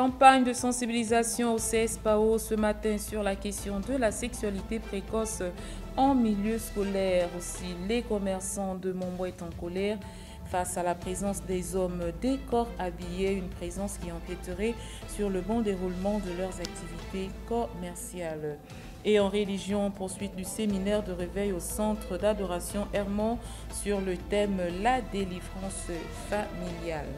Campagne de sensibilisation au CSPAO ce matin sur la question de la sexualité précoce en milieu scolaire. Aussi, les commerçants de Montbois est en colère face à la présence des hommes des corps habillés, une présence qui empiéterait sur le bon déroulement de leurs activités commerciales. Et en religion, poursuite du séminaire de réveil au centre d'adoration Hermon sur le thème « La délivrance familiale ».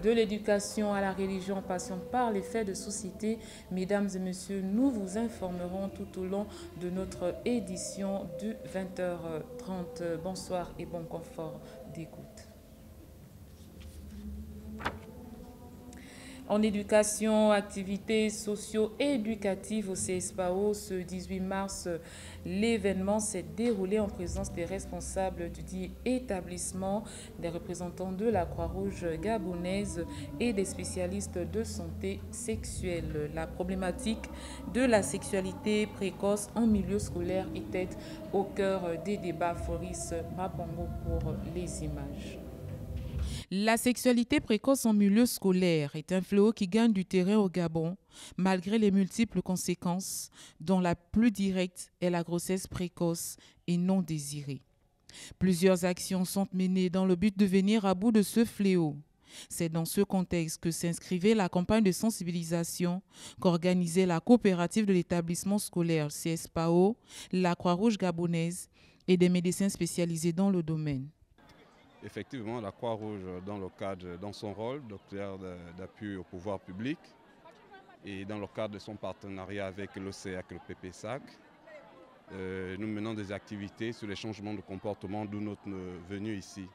De l'éducation à la religion, passons par les faits de société. Mesdames et messieurs, nous vous informerons tout au long de notre édition du 20h30. Bonsoir et bon confort d'écoute. En éducation, activités socio-éducatives au CSPAO, ce 18 mars, l'événement s'est déroulé en présence des responsables du dit établissement, des représentants de la Croix-Rouge gabonaise et des spécialistes de santé sexuelle. La problématique de la sexualité précoce en milieu scolaire était au cœur des débats. Floris Mapongo pour les images. La sexualité précoce en milieu scolaire est un fléau qui gagne du terrain au Gabon, malgré les multiples conséquences, dont la plus directe est la grossesse précoce et non désirée. Plusieurs actions sont menées dans le but de venir à bout de ce fléau. C'est dans ce contexte que s'inscrivait la campagne de sensibilisation qu'organisait la coopérative de l'établissement scolaire CSPAO, la Croix-Rouge gabonaise et des médecins spécialisés dans le domaine. Effectivement, la Croix-Rouge, dans son rôle docteur d'appui au pouvoir public et dans le cadre de son partenariat avec l'OCEAC et le PPSAC, nous menons des activités sur les changements de comportement, d'où notre venue ici.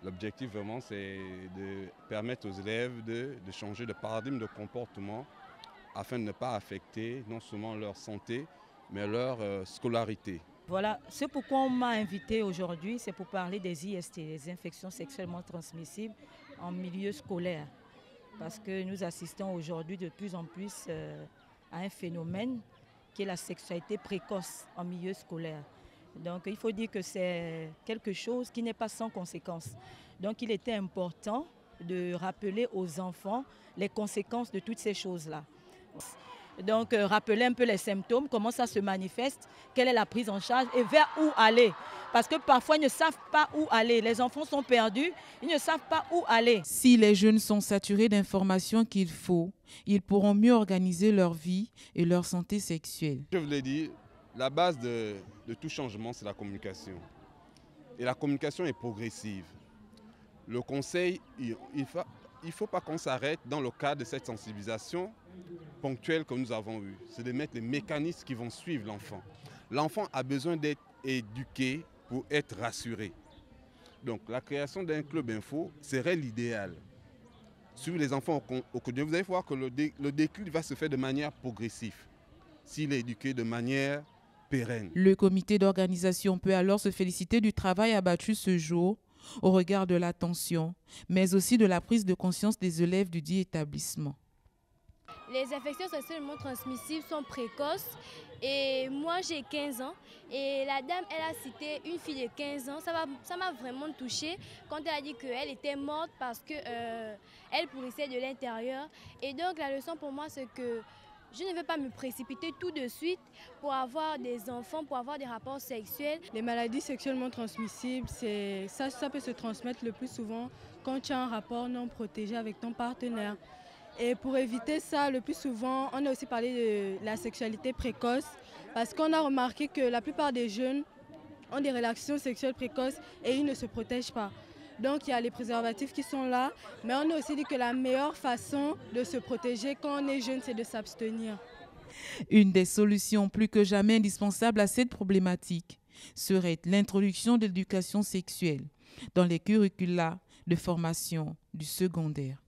L'objectif vraiment, c'est de permettre aux élèves de changer de paradigme de comportement afin de ne pas affecter non seulement leur santé, mais leur scolarité. Voilà, c'est pourquoi on m'a invité aujourd'hui, c'est pour parler des IST, les infections sexuellement transmissibles en milieu scolaire. Parce que nous assistons aujourd'hui de plus en plus à un phénomène qui est la sexualité précoce en milieu scolaire. Donc il faut dire que c'est quelque chose qui n'est pas sans conséquences. Donc il était important de rappeler aux enfants les conséquences de toutes ces choses-là. Donc rappeler un peu les symptômes, comment ça se manifeste, quelle est la prise en charge et vers où aller. Parce que parfois ils ne savent pas où aller, les enfants sont perdus, ils ne savent pas où aller. Si les jeunes sont saturés d'informations qu'il faut, ils pourront mieux organiser leur vie et leur santé sexuelle. Je vous l'ai dit, la base de tout changement, c'est la communication. Et la communication est progressive. Le conseil, il ne faut pas qu'on s'arrête dans le cadre de cette sensibilisation ponctuelle que nous avons eue. C'est de mettre les mécanismes qui vont suivre l'enfant. L'enfant a besoin d'être éduqué pour être rassuré. Donc la création d'un club info serait l'idéal. Sur les enfants au quotidien, vous allez voir que le déclic va se faire de manière progressive, s'il est éduqué de manière pérenne. Le comité d'organisation peut alors se féliciter du travail abattu ce jour au regard de l'attention, mais aussi de la prise de conscience des élèves du dit établissement. Les infections sexuellement transmissibles sont précoces et moi j'ai 15 ans et la dame elle a cité une fille de 15 ans, ça m'a vraiment touchée quand elle a dit qu'elle était morte parce qu'elle pourrissait de l'intérieur. Et donc la leçon pour moi c'est que je ne vais pas me précipiter tout de suite pour avoir des enfants, pour avoir des rapports sexuels. Les maladies sexuellement transmissibles, ça peut se transmettre le plus souvent quand tu as un rapport non protégé avec ton partenaire. Et pour éviter ça, le plus souvent, on a aussi parlé de la sexualité précoce parce qu'on a remarqué que la plupart des jeunes ont des relations sexuelles précoces et ils ne se protègent pas. Donc il y a les préservatifs qui sont là, mais on a aussi dit que la meilleure façon de se protéger quand on est jeune, c'est de s'abstenir. Une des solutions plus que jamais indispensables à cette problématique serait l'introduction de l'éducation sexuelle dans les curricula de formation du secondaire.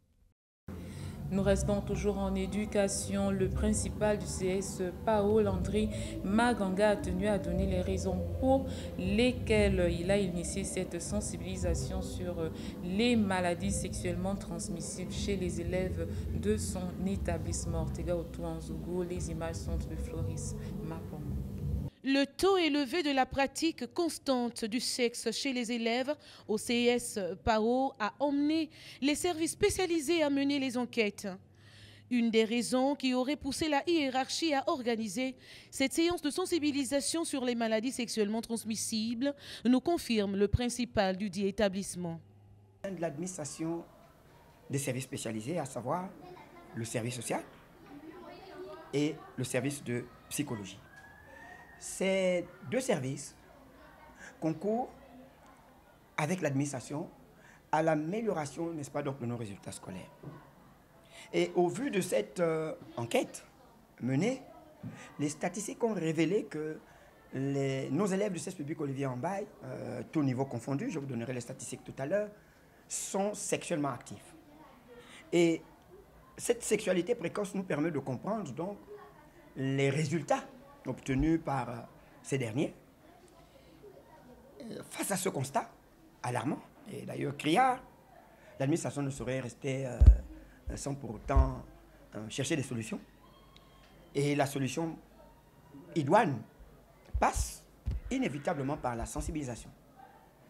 Nous restons toujours en éducation. Le principal du CSPAO, Landry Maganga, a tenu à donner les raisons pour lesquelles il a initié cette sensibilisation sur les maladies sexuellement transmissibles chez les élèves de son établissement. Ortega Otuanzogo, les images sont de Floris Mapongo. Le taux élevé de la pratique constante du sexe chez les élèves au CSPAO a emmené les services spécialisés à mener les enquêtes. Une des raisons qui aurait poussé la hiérarchie à organiser cette séance de sensibilisation sur les maladies sexuellement transmissibles nous confirme le principal du dit établissement. De l'administration des services spécialisés, à savoir le service social et le service de psychologie. Ces deux services concourent avec l'administration à l'amélioration, n'est-ce pas, donc, de nos résultats scolaires. Et au vu de cette enquête menée, les statistiques ont révélé que nos élèves du CES public Olivier Ambaye, tout niveau confondu, je vous donnerai les statistiques tout à l'heure, sont sexuellement actifs. Et cette sexualité précoce nous permet de comprendre donc les résultats obtenus par ces derniers. Face à ce constat alarmant, et d'ailleurs criard, l'administration ne saurait rester sans pour autant chercher des solutions. Et la solution idoine passe inévitablement par la sensibilisation.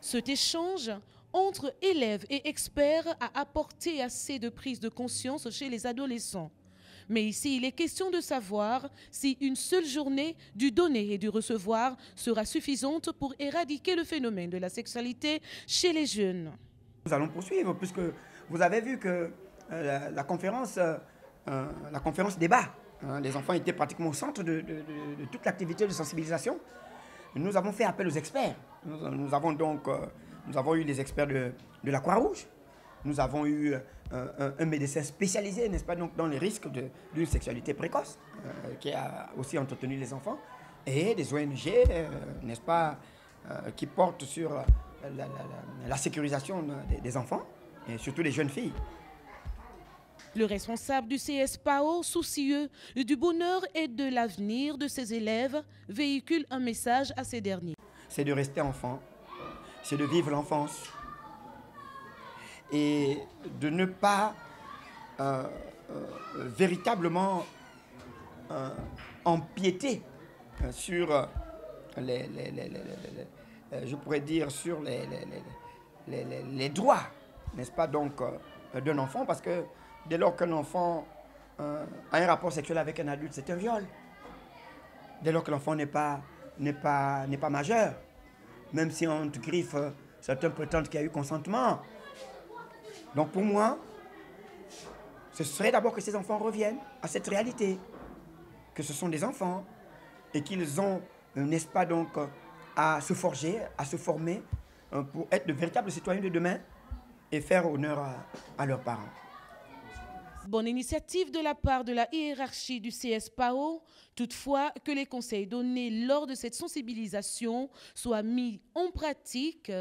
Cet échange entre élèves et experts a apporté assez de prise de conscience chez les adolescents. Mais ici, il est question de savoir si une seule journée du donner et du recevoir sera suffisante pour éradiquer le phénomène de la sexualité chez les jeunes. Nous allons poursuivre, puisque vous avez vu que la conférence débat, les enfants étaient pratiquement au centre de toute l'activité de sensibilisation. Nous avons fait appel aux experts. Nous avons eu les experts de la Croix-Rouge. Nous avons eu un médecin spécialisé, n'est-ce pas, donc, dans les risques d'une sexualité précoce, qui a aussi entretenu les enfants, et des ONG, n'est-ce pas, qui portent sur la sécurisation des enfants, et surtout des jeunes filles. Le responsable du CSPAO, soucieux du bonheur et de l'avenir de ses élèves, véhicule un message à ces derniers. C'est de rester enfant, c'est de vivre l'enfance et de ne pas véritablement empiéter sur je pourrais dire sur les droits, n'est-ce pas, donc d'un enfant, parce que dès lors qu'un enfant a un rapport sexuel avec un adulte, c'est un viol. Dès lors que l'enfant n'est pas majeur, même si on te griffe, certains prétendent qu'il y a eu consentement. Donc pour moi, ce serait d'abord que ces enfants reviennent à cette réalité, que ce sont des enfants et qu'ils ont, n'est-ce pas, donc, à se forger, à se former pour être de véritables citoyens de demain et faire honneur à leurs parents. Bonne initiative de la part de la hiérarchie du CSPAO, toutefois que les conseils donnés lors de cette sensibilisation soient mis en pratique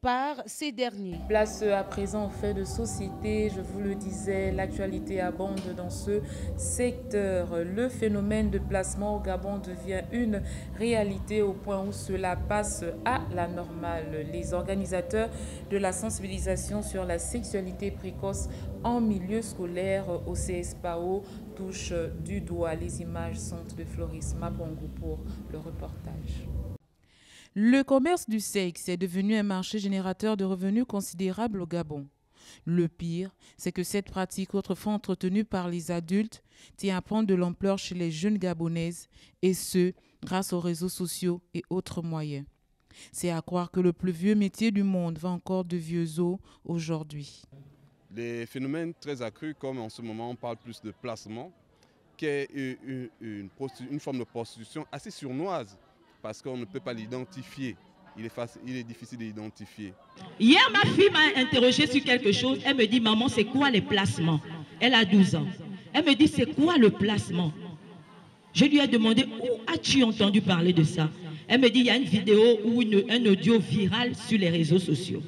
par ces derniers. Place à présent aux faits de société. Je vous le disais, l'actualité abonde dans ce secteur. Le phénomène de placement au Gabon devient une réalité au point où cela passe à la normale. Les organisateurs de la sensibilisation sur la sexualité précoce en milieu scolaire au CSPAO touchent du doigt. Les images sont de Floris Mabongo pour le reportage. Le commerce du sexe est devenu un marché générateur de revenus considérables au Gabon. Le pire, c'est que cette pratique autrefois entretenue par les adultes tient à prendre de l'ampleur chez les jeunes Gabonaises, et ce, grâce aux réseaux sociaux et autres moyens. C'est à croire que le plus vieux métier du monde va encore de vieux os aujourd'hui. Les phénomènes très accrus, comme en ce moment on parle plus de placement, qui est une forme de prostitution assez sournoise, parce qu'on ne peut pas l'identifier. Il est difficile de l'identifier. Hier, ma fille m'a interrogée sur quelque chose. Elle me dit, maman, c'est quoi les placements? Elle a 12 ans. Elle me dit, c'est quoi le placement? Je lui ai demandé, où as-tu entendu parler de ça? Elle me dit, il y a une vidéo ou un audio viral sur les réseaux sociaux.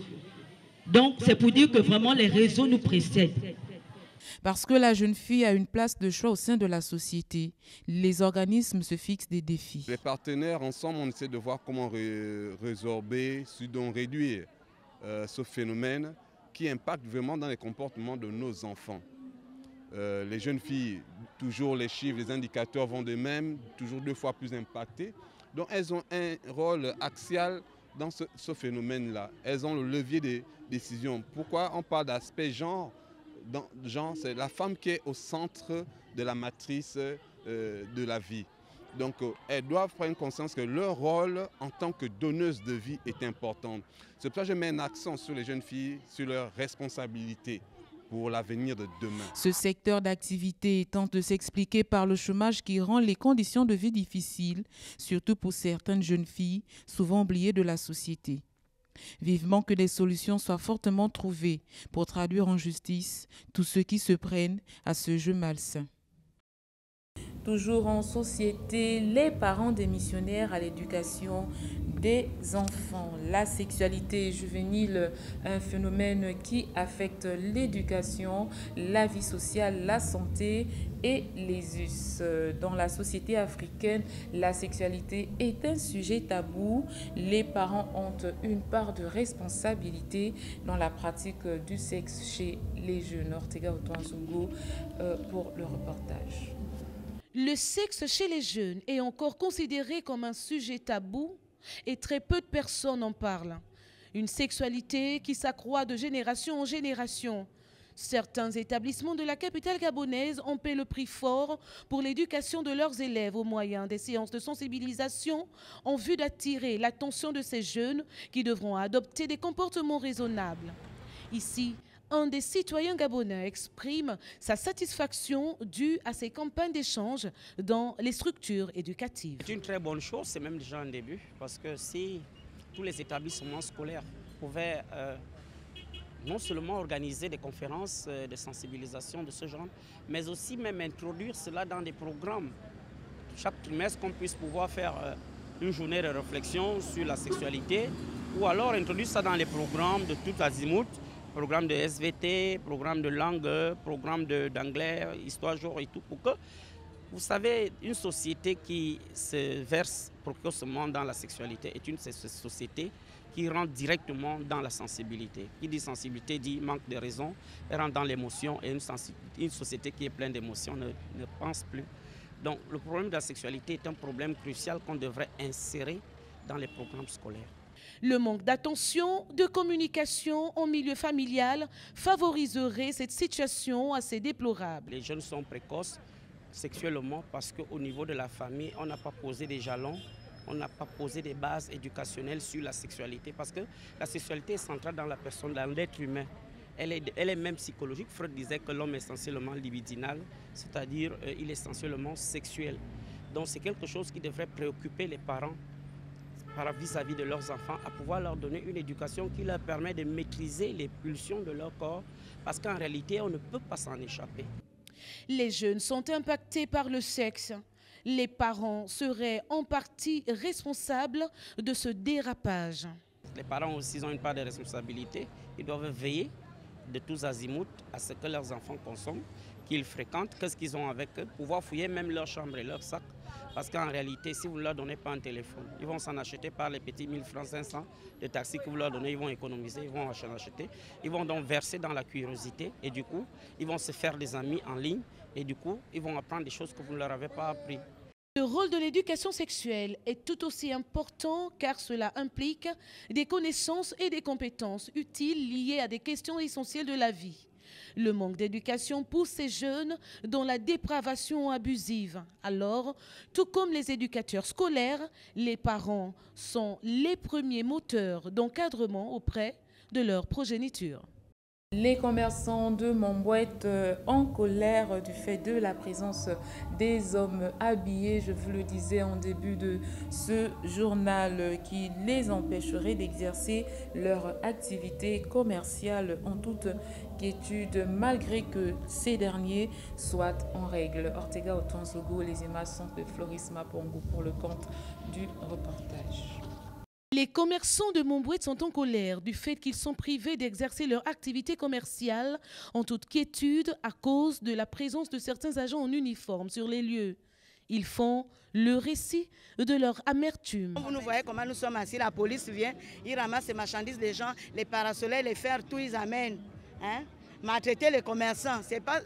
Donc, c'est pour dire que vraiment les réseaux nous précèdent. Parce que la jeune fille a une place de choix au sein de la société, les organismes se fixent des défis. Les partenaires, ensemble, on essaie de voir comment résorber, donc réduire ce phénomène qui impacte vraiment dans les comportements de nos enfants. Les jeunes filles, toujours les chiffres, les indicateurs vont de même, toujours 2 fois plus impactées. Donc elles ont un rôle axial dans ce phénomène-là. Elles ont le levier des décisions. Pourquoi on parle d'aspect genre c'est la femme qui est au centre de la matrice de la vie. Donc, elles doivent prendre conscience que leur rôle en tant que donneuse de vie est important. C'est pour ça que je mets un accent sur les jeunes filles, sur leur responsabilité pour l'avenir de demain. Ce secteur d'activité tente de s'expliquer par le chômage qui rend les conditions de vie difficiles, surtout pour certaines jeunes filles, souvent oubliées de la société. Vivement que des solutions soient fortement trouvées pour traduire en justice tous ceux qui se prennent à ce jeu malsain. Toujours en société, les parents des missionnaires à l'éducation des enfants. La sexualité juvénile, un phénomène qui affecte l'éducation, la vie sociale, la santé et les us. Dans la société africaine, la sexualité est un sujet tabou. Les parents ont une part de responsabilité dans la pratique du sexe chez les jeunes. Ortega Otoanzungu pour le reportage. Le sexe chez les jeunes est encore considéré comme un sujet tabou et très peu de personnes en parlent. Une sexualité qui s'accroît de génération en génération. Certains établissements de la capitale gabonaise ont payé le prix fort pour l'éducation de leurs élèves au moyen des séances de sensibilisation en vue d'attirer l'attention de ces jeunes qui devront adopter des comportements raisonnables. Ici, un des citoyens gabonais exprime sa satisfaction due à ces campagnes d'échange dans les structures éducatives. C'est une très bonne chose, c'est même déjà un début, parce que si tous les établissements scolaires pouvaient non seulement organiser des conférences de sensibilisation de ce genre, mais aussi même introduire cela dans des programmes. Chaque trimestre, qu'on puisse pouvoir faire une journée de réflexion sur la sexualité, ou alors introduire ça dans les programmes de tout azimut, programme de SVT, programme de langue, programme d'anglais, histoire, genre et tout, pour que, vous savez, une société qui se verse précocement dans la sexualité est une société qui rentre directement dans la sensibilité. Qui dit sensibilité dit manque de raison, elle rentre dans l'émotion, et une société qui est pleine d'émotions ne pense plus. Donc le problème de la sexualité est un problème crucial qu'on devrait insérer dans les programmes scolaires. Le manque d'attention, de communication en milieu familial favoriserait cette situation assez déplorable. Les jeunes sont précoces sexuellement parce qu'au niveau de la famille, on n'a pas posé des jalons, on n'a pas posé des bases éducationnelles sur la sexualité parce que la sexualité est centrale dans la personne, dans l'être humain. Elle est même psychologique. Freud disait que l'homme est essentiellement libidinal, c'est-à-dire il est essentiellement sexuel. Donc c'est quelque chose qui devrait préoccuper les parents vis-à-vis de leurs enfants, à pouvoir leur donner une éducation qui leur permet de maîtriser les pulsions de leur corps, parce qu'en réalité, on ne peut pas s'en échapper. Les jeunes sont impactés par le sexe. Les parents seraient en partie responsables de ce dérapage. Les parents aussi ont une part de responsabilité. Ils doivent veiller de tous azimuts à ce que leurs enfants consomment, qu'ils fréquentent, qu'est-ce qu'ils ont avec eux, pouvoir fouiller même leur chambre et leur sac. Parce qu'en réalité, si vous ne leur donnez pas un téléphone, ils vont s'en acheter par les petits 1000 francs 500 de taxi que vous leur donnez, ils vont économiser, ils vont en acheter. Ils vont donc verser dans la curiosité et du coup, ils vont se faire des amis en ligne et du coup, ils vont apprendre des choses que vous ne leur avez pas appris. Le rôle de l'éducation sexuelle est tout aussi important car cela implique des connaissances et des compétences utiles liées à des questions essentielles de la vie. Le manque d'éducation pousse ces jeunes dans la dépravation abusive. Alors, tout comme les éducateurs scolaires, les parents sont les premiers moteurs d'encadrement auprès de leur progéniture. Les commerçants de Montbouette en colère du fait de la présence des hommes habillés, je vous le disais en début de ce journal, qui les empêcherait d'exercer leur activité commerciale en toute quiétude, malgré que ces derniers soient en règle. Ortega Otoanzungu, les images sont de Floris Mapongo pour le compte du reportage. Les commerçants de Montbouette sont en colère du fait qu'ils sont privés d'exercer leur activité commerciale en toute quiétude à cause de la présence de certains agents en uniforme sur les lieux. Ils font le récit de leur amertume. Vous nous voyez comment nous sommes assis, la police vient, ils ramassent les marchandises des gens, les parasols, les fers, tout ils amènent. Maltraiter les commerçants, c'est pas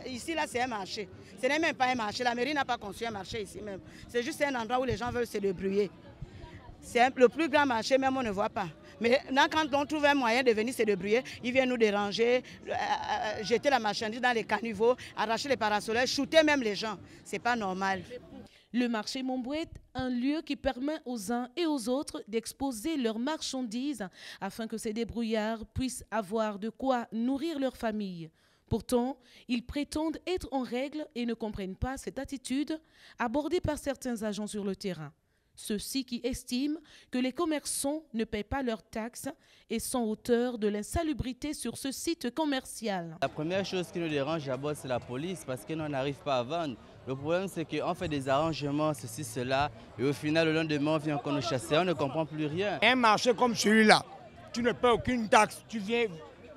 ici là c'est un marché. Ce n'est même pas un marché, la mairie n'a pas construit un marché ici même. C'est juste un endroit où les gens veulent se débrouiller. C'est le plus grand marché, même on ne voit pas. Mais là, quand on trouve un moyen de venir se débrouiller, ils viennent nous déranger, jeter la marchandise dans les caniveaux, arracher les parasols, shooter même les gens. C'est pas normal. Le marché Montbouet, un lieu qui permet aux uns et aux autres d'exposer leurs marchandises afin que ces débrouillards puissent avoir de quoi nourrir leur famille. Pourtant, ils prétendent être en règle et ne comprennent pas cette attitude abordée par certains agents sur le terrain. Ceux-ci qui estiment que les commerçants ne paient pas leurs taxes et sont auteurs de l'insalubrité sur ce site commercial. La première chose qui nous dérange d'abord, c'est la police parce que nous n'arrivons pas à vendre. Le problème, c'est qu'on fait des arrangements, ceci, cela, et au final, le lendemain, on vient encore nous chasser, on ne comprend plus rien. Un marché comme celui-là, tu ne paies aucune taxe. Tu viens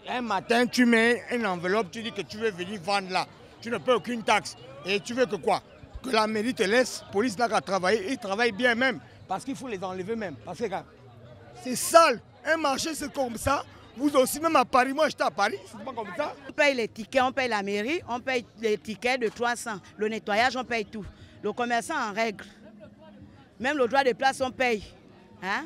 un matin, tu mets une enveloppe, tu dis que tu veux venir vendre là. Tu ne paies aucune taxe. Et tu veux que quoi? Que la mairie te laisse, la police n'a qu'à travailler, ils travaillent bien même, parce qu'il faut les enlever même. Parce que c'est sale, un marché c'est comme ça, vous aussi même à Paris, moi j'étais à Paris, c'est pas comme ça. On paye les tickets, on paye la mairie, on paye les tickets de 300, le nettoyage on paye tout. Le commerçant en règle, même le droit de place on paye, hein?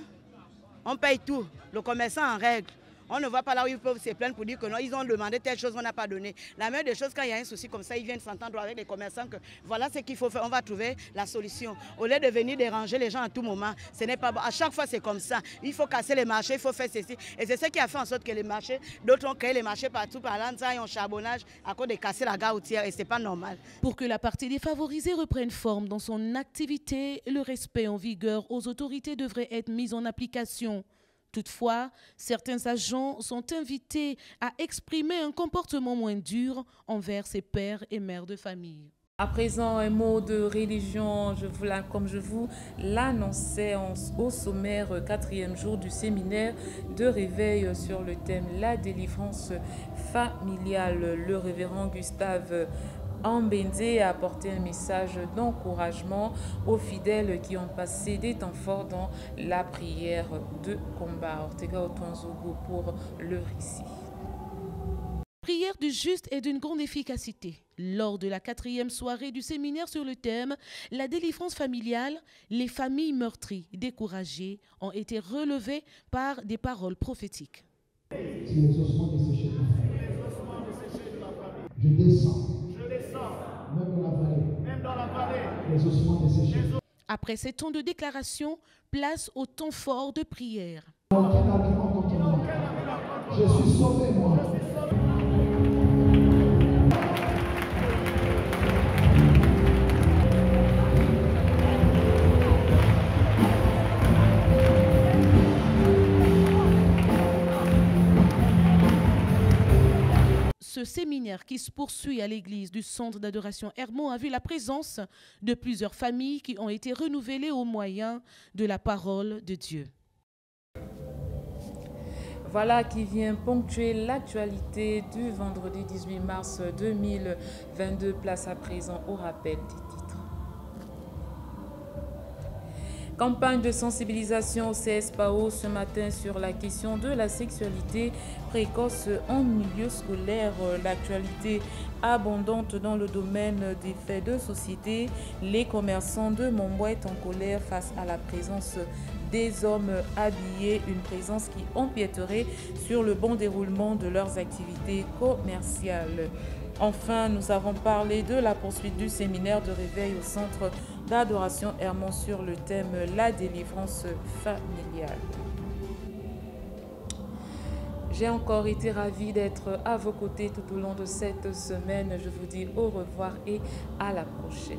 On paye tout, le commerçant en règle. On ne voit pas là où ils peuvent se plaindre pour dire que non, ils ont demandé telle chose, on n'a pas donné. La meilleure des choses, quand il y a un souci comme ça, ils viennent s'entendre avec les commerçants que voilà ce qu'il faut faire, on va trouver la solution. Au lieu de venir déranger les gens à tout moment, ce n'est pas bon. À chaque fois, c'est comme ça. Il faut casser les marchés, il faut faire ceci. Et c'est ce qui a fait en sorte que les marchés, d'autres ont créé les marchés partout par là, ils ont charbonnage à cause de casser la gare routière et ce n'est pas normal. Pour que la partie défavorisée reprenne forme dans son activité, le respect en vigueur aux autorités devrait être mis en application. Toutefois, certains agents sont invités à exprimer un comportement moins dur envers ses pères et mères de famille. À présent, un mot de religion, comme je vous l'annonçais au sommaire, 4e jour du séminaire de réveil sur le thème « La délivrance familiale ». Le révérend Gustave Ambende a apporté un message d'encouragement aux fidèles qui ont passé des temps forts dans la prière de combat. Ortega Otuanzogo pour le récit. Prière du juste et d'une grande efficacité. Lors de la 4e soirée du séminaire sur le thème « La délivrance familiale », les familles meurtries, découragées, ont été relevées par des paroles prophétiques. Je descends. Même dans la vallée, les ossements desséchés. Après ces temps de déclaration, place au temps fort de prière. Je suis sauvé, moi. Ce séminaire qui se poursuit à l'église du centre d'adoration Hermon a vu la présence de plusieurs familles qui ont été renouvelées au moyen de la parole de Dieu. Voilà qui vient ponctuer l'actualité du vendredi 18 mars 2022. Place à présent au rappel des titres. Campagne de sensibilisation au CSPAO ce matin sur la question de la sexualité précoce en milieu scolaire. L'actualité abondante dans le domaine des faits de société. Les commerçants de Montbouet en colère face à la présence des hommes habillés, une présence qui empiéterait sur le bon déroulement de leurs activités commerciales. Enfin, nous avons parlé de la poursuite du séminaire de réveil au centre d'adoration Hermon sur le thème « La délivrance familiale ». J'ai encore été ravie d'être à vos côtés tout au long de cette semaine. Je vous dis au revoir et à la prochaine.